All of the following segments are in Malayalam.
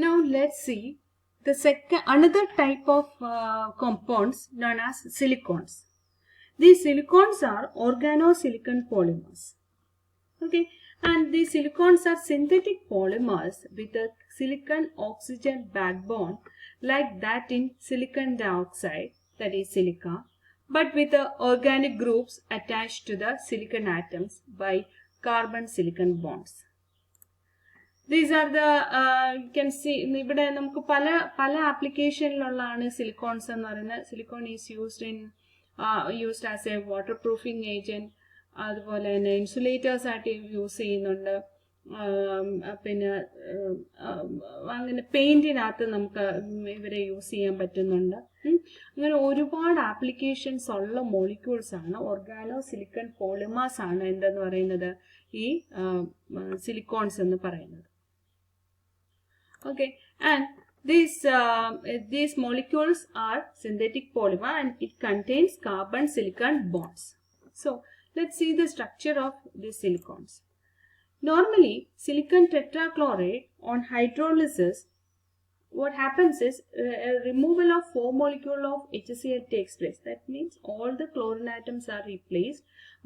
Now let's see another type of compounds known as silicons. These silicons are organosilicon polymers. Okay, and these silicons are synthetic polymers with a silicon oxygen backbone like that in silicon dioxide, that is silica, but with the organic groups attached to the silicon atoms by carbon silicon bonds. These are the you can see ഇവിടെ നമുക്ക് പല ആപ്ലിക്കേഷനിലുള്ളതാണ് സിലിക്കോൺസ് എന്ന് പറയുന്നത്. Silicone is used as a water proofing agent, അതുപോലെ തന്നെ ഇൻസുലേറ്റേഴ്സ് ആയിട്ട് യൂസ് ചെയ്യുന്നുണ്ട്. പിന്നെ അങ്ങനെ പെയിന്റിനകത്ത് നമുക്ക് ഇവരെ യൂസ് ചെയ്യാൻ പറ്റുന്നുണ്ട്. അങ്ങനെ ഒരുപാട് ആപ്ലിക്കേഷൻസ് ഉള്ള മോളിക്യൂൾസ് ആണ് ഓർഗാനോ സിലിക്കൺ പോളിമേഴ്സ് ആണ് എന്തെന്ന് പറയുന്നത് ഈ സിലിക്കോൺസ് എന്ന് പറയുന്നത്. Okay, and these molecules are synthetic polymer and it contains carbon silicon bonds. So let's see the structure of these silicons. Normally silicon tetrachloride on hydrolysis, what happens is a removal of 4 molecule of HCl takes place. That means all the chlorine atoms are replaced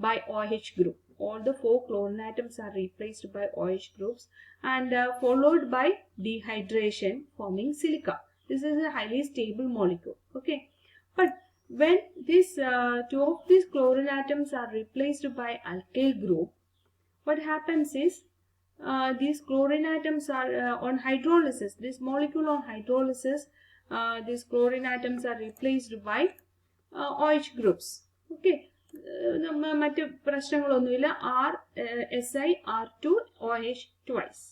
by OH group. All the 4 chlorine atoms are replaced by OH groups and followed by dehydration forming silica. This is a highly stable molecule. Okay, but when this 2 of these chlorine atoms are replaced by alkyl group, what happens is these chlorine atoms are on hydrolysis, this molecule on hydrolysis, these chlorine atoms are replaced by OH groups. Okay, മറ്റ് പ്രശ്നങ്ങളൊന്നുമില്ല. Si(R2) OH twice.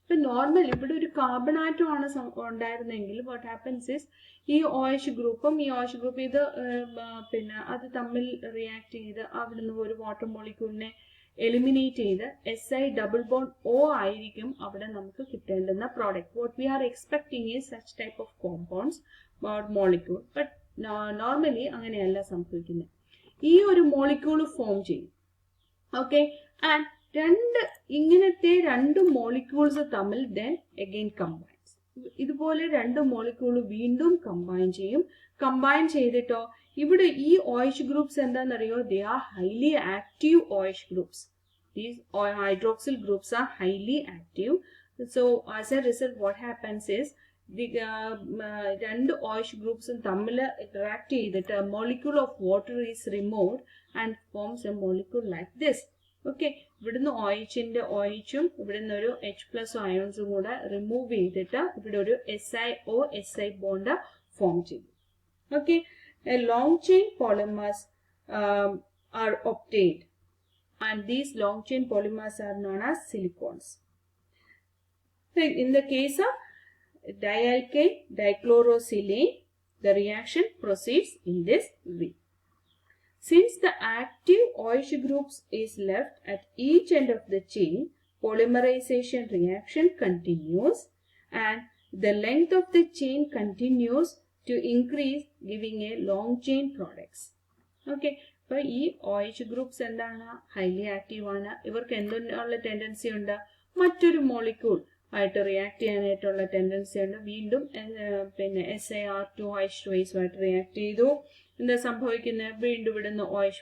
ഇപ്പൊ നോർമൽ ഇവിടെ ഒരു കാർബൺ ആറ്റം ആണ് ഉണ്ടായിരുന്നെങ്കിൽ വാട്ട് ഹാപ്പൻസ് ഇസ് ഈ OH ഗ്രൂപ്പും ഈ OH ഗ്രൂപ്പ് ഇത് പിന്നെ അത് തമ്മിൽ റിയാക്ട് ചെയ്ത് അവിടുന്ന് ഒരു വാട്ടർ മോളിക്യൂളിനെ എലിമിനേറ്റ് ചെയ്ത് Si ഡബിൾ ബോണ്ട് O ആയിരിക്കും അവിടെ നമുക്ക് കിട്ടേണ്ടുന്ന product. What we are expecting is such type of compounds molecule. But normally അങ്ങനെയല്ല സംഭവിക്കുന്നത്. ഈ ഒരു മോളിക്യൂൾ ഫോം ചെയ്യും. ഓക്കെ, ആൻഡ് ഇങ്ങനത്തെ രണ്ട് മോളിക്യൂൾസ് തമ്മിൽ ദെൻ അഗെയിൻ കമ്പൈൻസ്. ഇതുപോലെ രണ്ട് മോളിക്യൂൾ വീണ്ടും കമ്പൈൻ ചെയ്യും. കമ്പൈൻ ചെയ്തിട്ടോ ഇവിടെ ഈ OH ഗ്രൂപ്പ്സ് എന്താണെന്നറിയോ, they are highly active OH groups. These hydroxyl groups are highly active. So as A result what happens is രണ്ട് OH ഗ്രൂപ്പ്സും തമ്മിൽ ഇന്ററാക്ട് ചെയ്തിട്ട് molecule of water is removed and forms A molecule like this. Okay, ഇവിടുന്ന് OHന്റെ OHും ഇവിടുന്ന് ഒരു H+ അയോൺസും കൂടെ റിമൂവ് ചെയ്തിട്ട് ഇവിടെ ഒരു SiO(Si) ബോണ്ട് ഫോം ചെയ്യും. Okay, long chain polymers are obtained and these long chain polymers are known as silicons. In the case of dialkane dichlorosilane, the reaction proceeds in this way. Since the active OH groups is left at each end of the chain, polymerization reaction continues and the length of the chain continues to increase, giving a long chain products. Okay, അപ്പോൾ ഈ OH ഗ്രൂപ്പ്സ് എന്താണ്, ഹൈലി ആക്റ്റീവ് ആണ്. ഇവർക്ക് എന്നുള്ള ടെൻഡൻസി ഉണ്ട്, മറ്റൊരു മോളിക്യൂൾ ആയിട്ട് റിയാക്ട് ചെയ്യാനായിട്ടുള്ള ടെൻഡൻസി ഉണ്ട്. വീണ്ടും പിന്നെ Si(R2) OH twice ആയിട്ട് റിയാക്ട് ചെയ്തു. എന്താ സംഭവിക്കുന്നത്, വീണ്ടും ഇവിടുന്ന് OH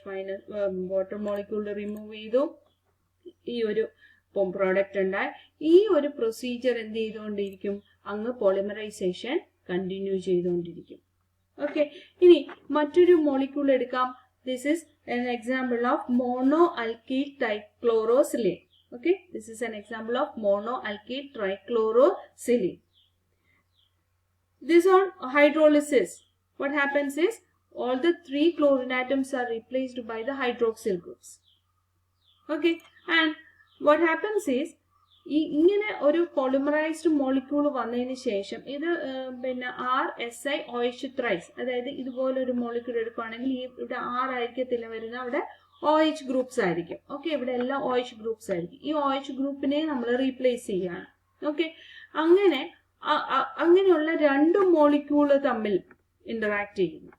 വാട്ടർ മോളിക്യൂൾ റിമൂവ് ചെയ്തു, ഈ ഒരു പ്രോഡക്റ്റ് ഉണ്ടായി. ഈ ഒരു പ്രൊസീജിയർ എന്ത് ചെയ്തുകൊണ്ടിരിക്കും, അങ്ങ് പോളിമറൈസേഷൻ കണ്ടിന്യൂ ചെയ്തുകൊണ്ടിരിക്കും. ഓക്കെ, ഇനി മറ്റൊരു മോളിക്യൂൾ എടുക്കാം. This is an example of monoalkyl trichlorosilane. Okay, this is an example of monoalkyl trichlorosilane. This on hydrolysis, what happens is all the 3 chlorine atoms are replaced by the hydroxyl groups. Okay, and what happens is ഇങ്ങനെ ഒരു പോളിമറൈസ്ഡ് മോളിക്യൂൾ വന്നതിന് ശേഷം ഇത് പിന്നെ RSiOH thrice, അതായത് ഇതുപോലൊരു മോളിക്യൂൾ എടുക്കുകയാണെങ്കിൽ ഇവിടെ R ആയിരിക്കത്തില്ല വരുന്ന, അവിടെ OH ഗ്രൂപ്പ്സ് ആയിരിക്കും. ഓക്കെ, ഇവിടെ എല്ലാം OH ഗ്രൂപ്പ്സ് ആയിരിക്കും. ഈ OH ഗ്രൂപ്പിനെ നമ്മൾ റീപ്ലേസ് ചെയ്യാണ്. ഓക്കെ, അങ്ങനെയുള്ള രണ്ട് മോളിക്യൂള് തമ്മിൽ ഇന്ററാക്ട് ചെയ്യുന്നു.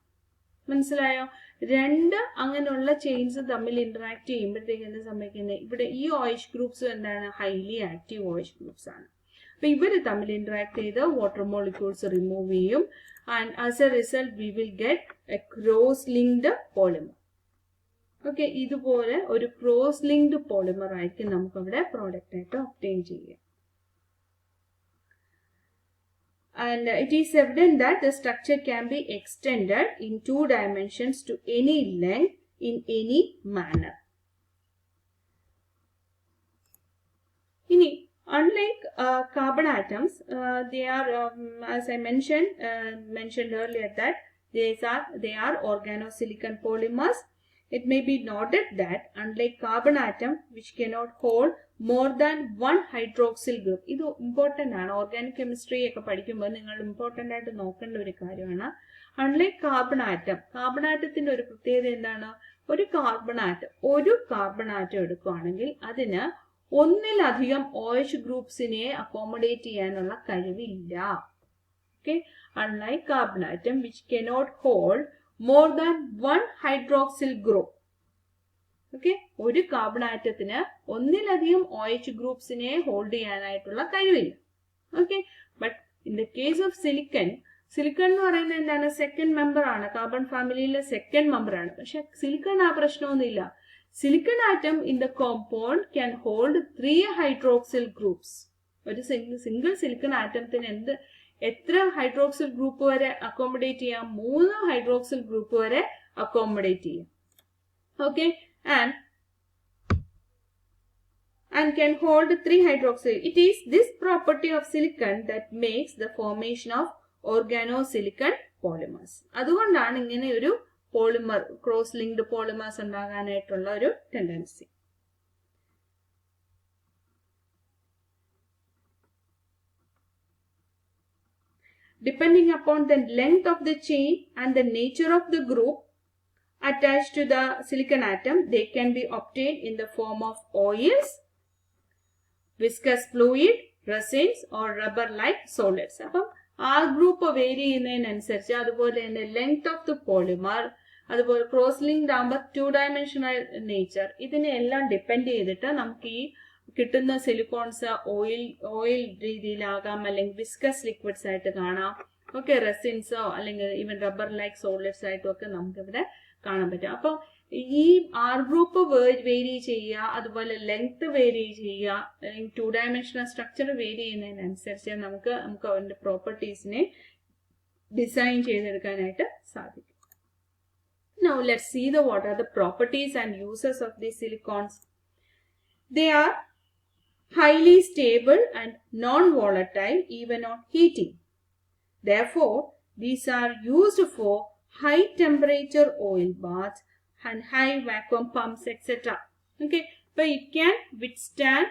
മനസ്സിലായോ? രണ്ട് അങ്ങനെയുള്ള ചെയിൻസ് തമ്മിൽ ഇന്ററാക്ട് ചെയ്യുമ്പോഴത്തേക്ക് എന്താ സംഭവിക്കുന്നത്, ഇവിടെ ഈ OH ഗ്രൂപ്പ്സ് എന്താണ്, ഹൈലി ആക്റ്റീവ് OH ഗ്രൂപ്പ്സ് ആണ്. അപ്പോൾ ഇവർ തമ്മിൽ ഇൻട്രാക്ട് ചെയ്ത് വാട്ടർ മോളിക്യൂൾസ് റിമൂവ് ചെയ്യും. And as A result we will get A cross linked polymer. Okay, ഇതുപോലെ ഒരു ക്രോസ് ലിങ്ക്ഡ് പോളിമർ ആയിരിക്കും നമുക്കവിടെ പ്രോഡക്റ്റ് ആയിട്ട് ഒബ്റ്റെയിൻ ചെയ്യുക. And it is evident that the structure can be extended in 2 dimensions to any length in any manner. Unlike carbon atoms, they are, as I mentioned earlier, that they are organosilicon polymers. It may be noted that unlike carbon atom, which cannot hold more than one hydroxyl group, ഇത് ഇമ്പോർട്ടൻ്റ് ആണ്. ഓർഗാനിക് കെമിസ്ട്രി ഒക്കെ പഠിക്കുമ്പോൾ നിങ്ങൾ ഇമ്പോർട്ടൻ്റ് ആയിട്ട് നോക്കേണ്ട ഒരു കാര്യമാണ്. അൺലൈക്ക് കാർബൺ ആറ്റത്തിന്റെ ഒരു പ്രത്യേകത എന്താണ്? ഒരു കാർബൺ ആറ്റം എടുക്കുകയാണെങ്കിൽ അതിന് ഒന്നിലധികം OH ഗ്രൂപ്പ്സിനെ അക്കോമഡേറ്റ് ചെയ്യാനുള്ള കഴിവില്ല. Okay, unlike carbon atom which cannot hold more than one hydroxyl group. Okay, ഒരു കാർബൺ ആറ്റത്തിന് ഒന്നിലധികം OH ഗ്രൂപ്പ്സിനെ ഹോൾഡ് ചെയ്യാനായിട്ടുള്ള കഴിവില്ല. Okay, but in the case of silicon എന്ന് പറയുന്നത് എന്താണ്? സെക്കൻഡ് മെമ്പർ ആണ്, കാർബൺ ഫാമിലിയിലെ സെക്കൻഡ് മെമ്പർ ആണ്. പക്ഷെ സിലിക്കൺ ആ പ്രശ്നമൊന്നുമില്ല. Silicon atom in the compound can hold 3 hydroxyl groups. ഒരു സിംഗിൾ സിലിക്കൺ ആറ്റത്തിന് എത്ര ഹൈഡ്രോക്സിൽ ഗ്രൂപ്പ് വരെ അക്കോമഡേറ്റ് ചെയ്യാം? 3 ഹൈഡ്രോക്സിൽ ഗ്രൂപ്പ് വരെ അക്കോമഡേറ്റ് ചെയ്യാം. Okay, and can hold 3 hydroxyl. It is this property of silicon that makes the formation of organosilicon polymers. അതുകൊണ്ടാണ് ഇങ്ങനെ ഒരു പോളിമർ, ക്രോസ് ലിങ്ക്ഡ് പോളിമേഴ്സ് ഉണ്ടാകാനായിട്ടുള്ള ഒരു tendency. Depending upon the length of the chain and the nature of the group attached to the silicon atom, they can be obtained in the form of oils, viscous fluid, resins or rubber-like solids. അപ്പം ആ ഗ്രൂപ്പ് വേരി ചെയ്യുന്നതിനനുസരിച്ച് അതുപോലെ തന്നെ ലെങ്ത് ഓഫ് ദ പോളിമർ, അതുപോലെ ക്രോസ് ലിങ്ക്ഡ് ആകുമ്പോൾ 2 ഡയമെൻഷണൽ നേച്ചർ, ഇതിനെല്ലാം ഡിപ്പെൻഡ് ചെയ്തിട്ട് നമുക്ക് ഈ കിട്ടുന്ന സിലിക്കോൺസ് ഓയിൽ രീതിയിലാകാം, അല്ലെങ്കിൽ വിസ്കസ് ലിക്വിഡ്സ് ആയിട്ട് കാണാം. ഓക്കെ, റെസിൻസോ അല്ലെങ്കിൽ ഈവൻ റബ്ബർ ലൈക്ക് സോളിഡ്സ് ആയിട്ടും ഒക്കെ നമുക്കിവിടെ കാണാൻ പറ്റും. അപ്പം ഈ ആർ ഗ്രൂപ്പ് വേരി ചെയ്യുക, അതുപോലെ ലെങ്ത് വേരി ചെയ്യുക, അല്ലെങ്കിൽ 2 ഡയമെൻഷണൽ സ്ട്രക്ചർ വേരി ചെയ്യുന്നതിനനുസരിച്ച് നമുക്ക് അതിന്റെ പ്രോപ്പർട്ടീസിനെ ഡിസൈൻ ചെയ്തെടുക്കാനായിട്ട് സാധിക്കും. Now let's see what are the properties and uses of these silicons. They are highly stable and non-volatile even on heating. Therefore, these are used for high temperature oil baths and high vacuum pumps, etc. Okay, but it can withstand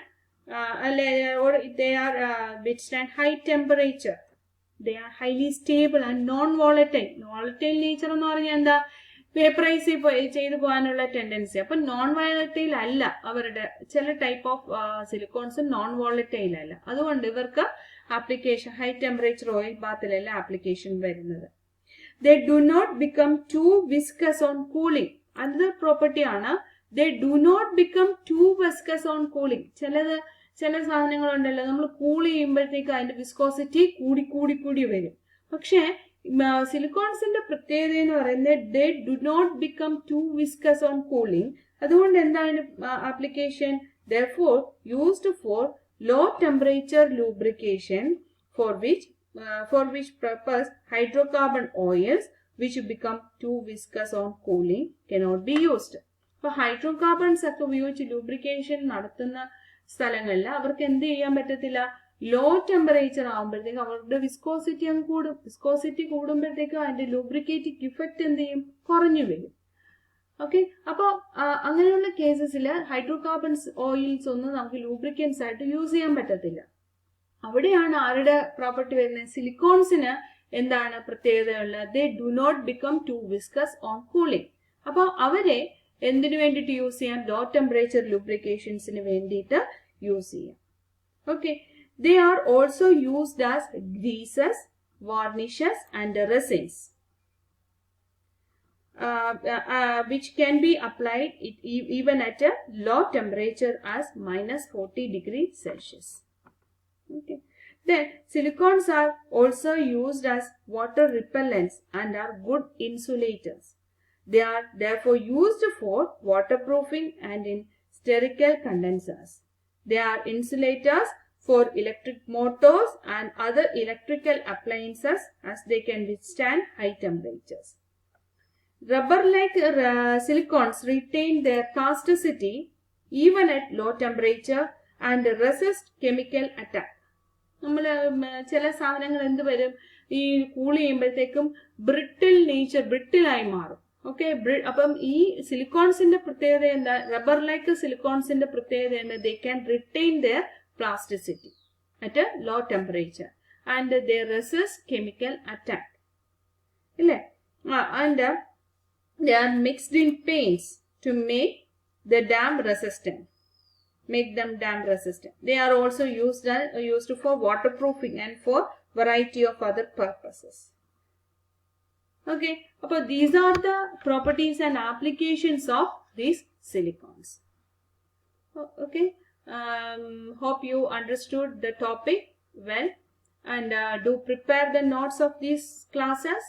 withstand high temperature. They are highly stable and non-volatile. Volatile nature എന്ന് പറഞ്ഞാൽ എന്താ? വേപ്പറൈസ് ചെയ്തു പോകാനുള്ള ടെൻഡൻസി. അപ്പം നോൺ വോളറ്റൈൽ അല്ല, അവരുടെ ചില ടൈപ്പ് ഓഫ് സിലിക്കോൺസും നോൺ വോളറ്റൈൽ അല്ല. അതുകൊണ്ട് ഇവർക്ക് ആപ്ലിക്കേഷൻ ഹൈ ടെമ്പറേച്ചർ ഓയിൽ ബാത്തിലല്ല ആപ്ലിക്കേഷൻ വരുന്നത്. They do not become too viscous on cooling. അതൊരു പ്രോപ്പർട്ടി ആണ്. They do not become too viscous on cooling. ചില സാധനങ്ങളുണ്ടല്ലോ, നമ്മൾ കൂൾ ചെയ്യുമ്പോഴത്തേക്ക് അതിന്റെ വിസ്കോസിറ്റി കൂടി വരും. പക്ഷേ സിലിക്കോൺസിന്റെ പ്രത്യേകത എന്ന് പറയുന്നത് they do not become too viscous on cooling. അതുകൊണ്ട് എന്താണ് application? therefore used for low temperature lubrication, for which purpose hydrocarbon oils which become too viscous on cooling cannot be used. അപ്പോൾ ഹൈഡ്രോകാർബൺസ് ഒക്കെ ഉപയോഗിച്ച് ലൂബ്രിക്കേഷൻ നടത്തുന്ന സ്ഥലങ്ങളിൽ അവർക്ക് എന്ത് ചെയ്യാൻ പറ്റത്തില്ല? ലോ ടെമ്പറേച്ചർ ആകുമ്പോഴത്തേക്ക് അവരുടെ വിസ്കോസിറ്റി അങ്ങ് കൂടും. വിസ്കോസിറ്റി കൂടുമ്പോഴത്തേക്കും അതിന്റെ ലൂബ്രിക്കേറ്റിംഗ് ഇഫക്റ്റ് എന്ത് ചെയ്യും? കുറഞ്ഞു വരും. ഓക്കെ, അപ്പോൾ അങ്ങനെയുള്ള കേസസിൽ ഹൈഡ്രോകാർബൺസ് ഓയിൽസ് ഒന്നും നമുക്ക് ലൂബ്രിക്കൻസ് ആയിട്ട് യൂസ് ചെയ്യാൻ പറ്റത്തില്ല. അവിടെയാണ് ആരുടെ പ്രോപ്പർട്ടി വരുന്നത്? സിലിക്കോൺസിന് എന്താണ് പ്രത്യേകതയുള്ളത്? They do not become too viscous on cooling. അപ്പോൾ അവരെ എന്തിനു വേണ്ടിയിട്ട് യൂസ് ചെയ്യാം? ലോ ടെമ്പറേച്ചർ ലൂബ്രിക്കേഷൻസിന് വേണ്ടിയിട്ട് യൂസ് ചെയ്യാം. Okay, they are also used as greases, varnishes and resins, which can be applied even at a low temperature as -40 degrees Celsius. Okay, Then silicones are also used as water repellents and are good insulators. They are therefore used for waterproofing and in spherical condensers. They are insulators for electric motors and other electrical appliances as they can withstand high temperatures. Rubber-like silicones retain their plasticity even at low temperature and resist chemical attack. നമ്മൾ ചില സാധനങ്ങൾ എന്ത് വരും, ഈ കൂൾ ചെയ്യുമ്പോഴത്തേക്കും ബ്രിട്ടിലായി മാറും. ഓക്കെ, അപ്പം ഈ സിലിക്കോൺസിന്റെ പ്രത്യേകത എന്താ, റബ്ബർ ലൈക്ക് സിലിക്കോൺസിന്റെ പ്രത്യേകത എന്താ, they can retain their plasticity at low temperature and they resist chemical attack. ഇല്ലേ? And they are mixed in paints to make them damp resistant. They are also used for waterproofing and for variety of other purposes. Okay, but these are the properties and applications of these silicones. Okay, hope you understood the topic well, and do prepare the notes of these classes.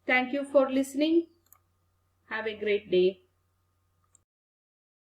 Thank you for listening. Have a great day.